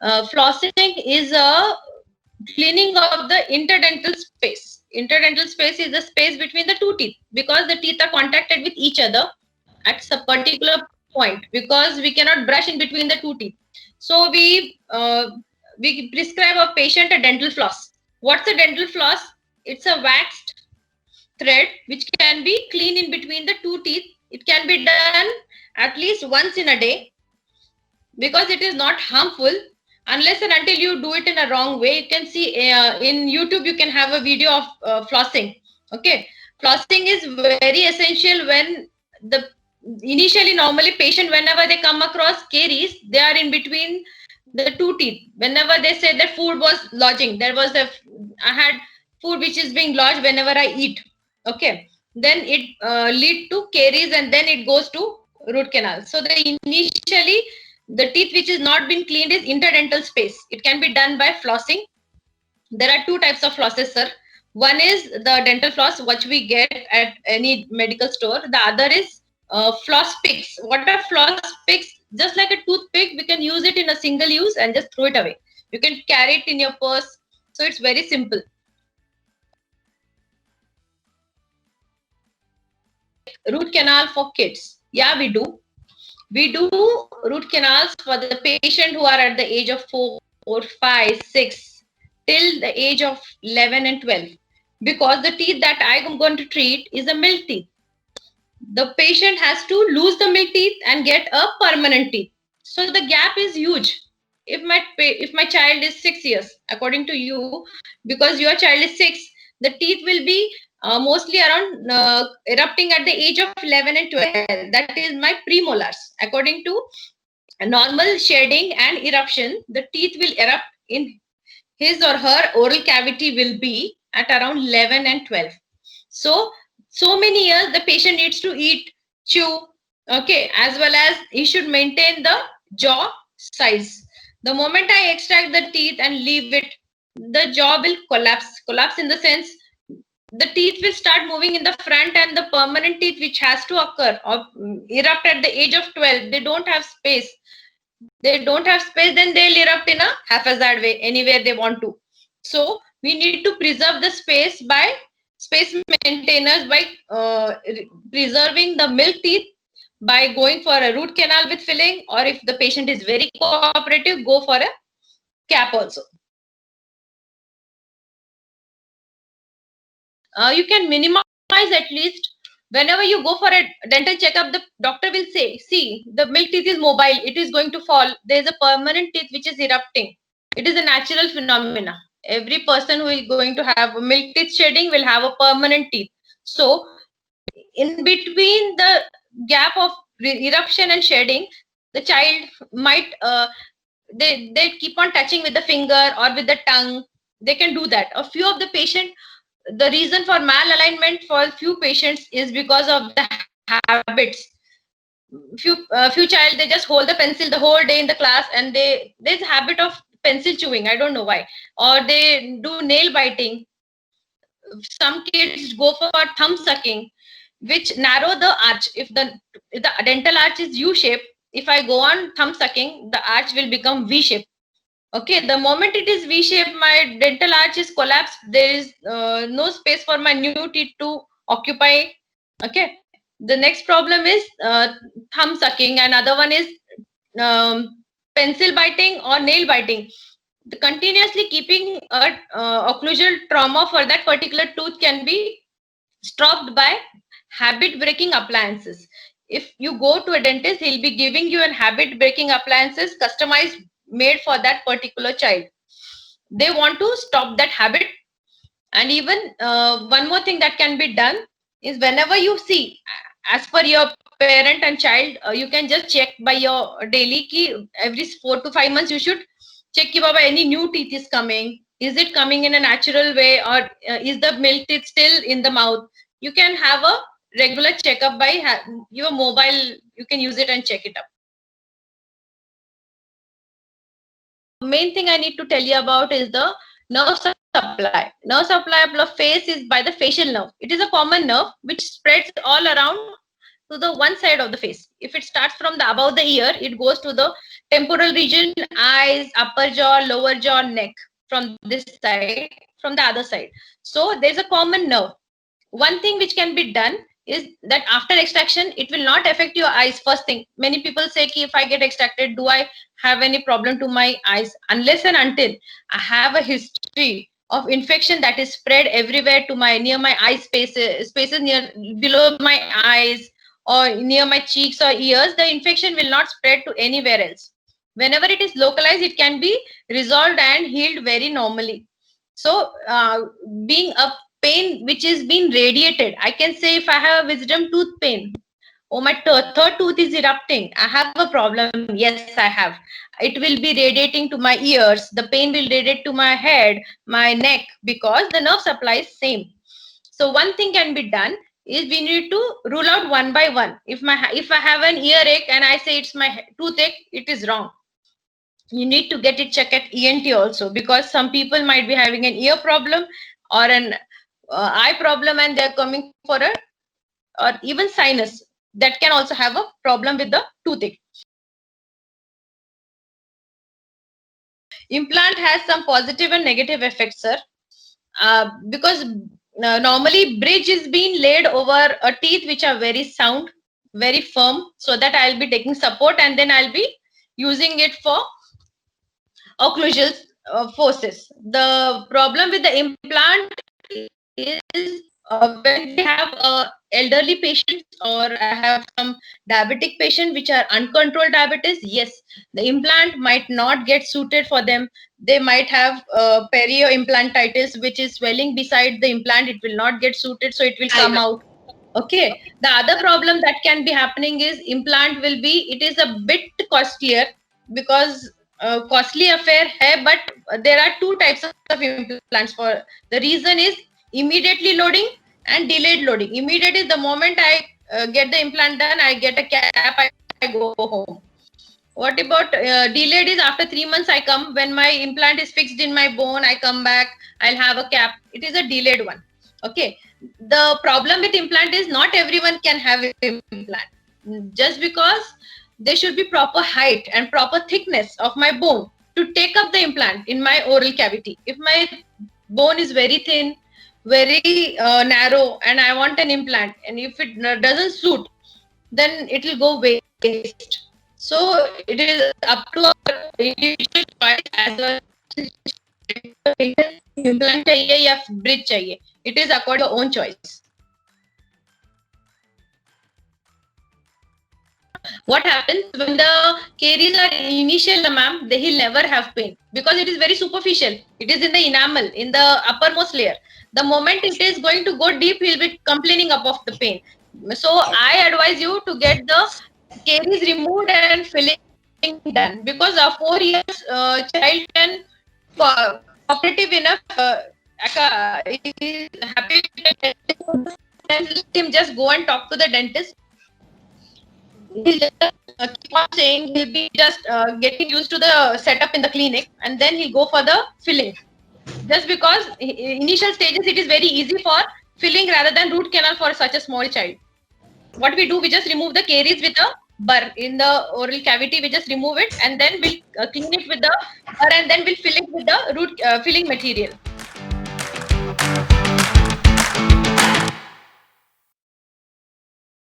flossing is a cleaning of the interdental space. Interdental space is the space between the two teeth, because the teeth are contacted with each other at a particular point, because we cannot brush in between the two teeth. So we prescribe a patient a dental floss. What's a dental floss? It's a waxed thread which can be clean in between the two teeth. It can be done at least once in a day, because it is not harmful unless and until you do it in a wrong way. You can see in YouTube, you can have a video of flossing. Okay, flossing is very essential when the initially normally patient, whenever they come across caries, they are in between the two teeth. Whenever they say that food was lodging, there was a I had food which is being lodged whenever I eat. Okay, then it lead to caries, and then it goes to root canal. So the initially the teeth which is not been cleaned is interdental space. It can be done by flossing. There are two types of flosses, sir. One is the dental floss, which we get at any medical store. The other is floss picks. What are floss picks? Just like a toothpick, we can use it in a single use and just throw it away. You can carry it in your purse. So it's very simple. Root canal for kids. Yeah, we do. We do root canals for the patient who are at the age of 4, 5, 6 till the age of 11 and 12, because the teeth that I am going to treat is a milk teeth. The patient has to lose the milk teeth and get a permanent teeth. So the gap is huge. If my child is 6 years, according to you, because your child is 6, the teeth will be mostly around erupting at the age of 11 and 12. That is my premolars. According to normal shading and eruption, the teeth will erupt in his or her oral cavity will be at around 11 and 12. So many years the patient needs to eat, chew, okay, as well as he should maintain the jaw size. The moment I extract the teeth and leave it, the jaw will collapse in the sense the teeth will start moving in the front, and the permanent teeth which has to occur or erupt at the age of 12, they don't have space, then they'll erupt in a haphazard way anywhere they want to. So we need to preserve the space maintainers by preserving the milk teeth, by going for a root canal with filling, or if the patient is very cooperative, go for a cap also. You can minimize at least. Whenever you go for a dental checkup, the doctor will say, see, the milk teeth is mobile, it is going to fall, there is a permanent teeth which is erupting. It is a natural phenomena. Every person who is going to have a milk teeth shedding will have a permanent teeth. So in between the gap of eruption and shedding, the child might they keep on touching with the finger or with the tongue. They can do that. A few of the patient, the reason for malalignment for few patients is because of the habits. Few child, they just hold the pencil the whole day in the class, and there's a habit of pencil chewing. I don't know why. Or they do nail biting. Some kids go for thumb sucking, which narrow the arch. If the dental arch is U shape, if I go on thumb sucking, the arch will become V shape. Okay, the moment it is V shape, my dental arch is collapsed. There is no space for my new teeth to occupy. Okay, the next problem is thumb sucking, and other one is pencil biting or nail biting. The continuously keeping a occlusal trauma for that particular tooth can be stopped by habit breaking appliances. If you go to a dentist, he'll be giving you an habit breaking appliances customized, made for that particular child. They want to stop that habit. And even one more thing that can be done is, whenever you see, as per your parent and child, you can just check by your daily ki every 4 to 5 months you should check ki baba any new teeth is coming, is it coming in a natural way, or is the milk teeth still in the mouth. You can have a regular checkup by your mobile. You can use it and check it up. Main thing I need to tell you about is the nerve supply. Nerve supply of the face is by the facial nerve. It is a common nerve which spreads all around to the one side of the face. If it starts from the above the ear, it goes to the temporal region, eyes, upper jaw, lower jaw, neck, from this side, from the other side. So there's a common nerve. One thing which can be done is that after extraction, it will not affect your eyes. First thing, many people say ki if I get extracted, do I have any problem to my eyes? Unless and until I have a history of infection that is spread everywhere to my near my eye spaces near below my eyes or near my cheeks or ears, the infection will not spread to anywhere else. Whenever it is localized, it can be resolved and healed very normally. So being a pain which is being radiated, I can say if I have a wisdom tooth pain, oh, my third tooth is erupting, I have a problem. Yes, I have. It will be radiating to my ears, the pain will radiate to my head, my neck, because the nerve supply is same. So one thing can be done is we need to rule out one by one. If I have an earache and I say it's my toothache, it is wrong. You need to get it checked at ENT also, because some people might be having an ear problem or an eye problem, and they're coming for a, or even sinus, that can also have a problem with the toothache. Implant has some positive and negative effects, sir. Because normally bridge is being laid over a teeth which are very sound, very firm, so that I'll be taking support and then I'll be using it for occlusal forces. The problem with the implant is when we have elderly patients, or I have some diabetic patients which are uncontrolled diabetes. Yes, the implant might not get suited for them. They might have perio-implantitis, which is swelling beside the implant. It will not get suited, so it will come out. Okay. The other problem that can be happening is implant will be, it is a bit costlier, because costly affair hai, but there are two types of implants. For the reason is immediately loading and delayed loading. Immediate is the moment I get the implant done, I get a cap, I go home. What about delayed is after 3 months I come, when my implant is fixed in my bone, I come back, I'll have a cap. It is a delayed one. Okay. The problem with implant is not everyone can have implant. Just because there should be proper height and proper thickness of my bone to take up the implant in my oral cavity. If my bone is very thin, very narrow, and I want an implant, and if it doesn't suit, then it will go waste. So it is up to our individual choice as a implant चाहिए या bridge चाहिए. It is according to your own choice. What happens when the caries are initial, ma'am? They will never have pain because it is very superficial. It is in the enamel, in the uppermost layer. The moment it is going to go deep, he'll be complaining about the pain. So I advise you to get the caries removed and filling done, because a 4 years child can cooperative enough. Is happy to let him just go and talk to the dentist. He'll just keep on saying he'll be just getting used to the setup in the clinic, and then he'll go for the filling. Just because initial stages it is very easy for filling rather than root canal for such a small child. What we do, we just remove the caries with a burr in the oral cavity. We just remove it and then we'll clean it with the burr, and then we'll fill it with the root filling material.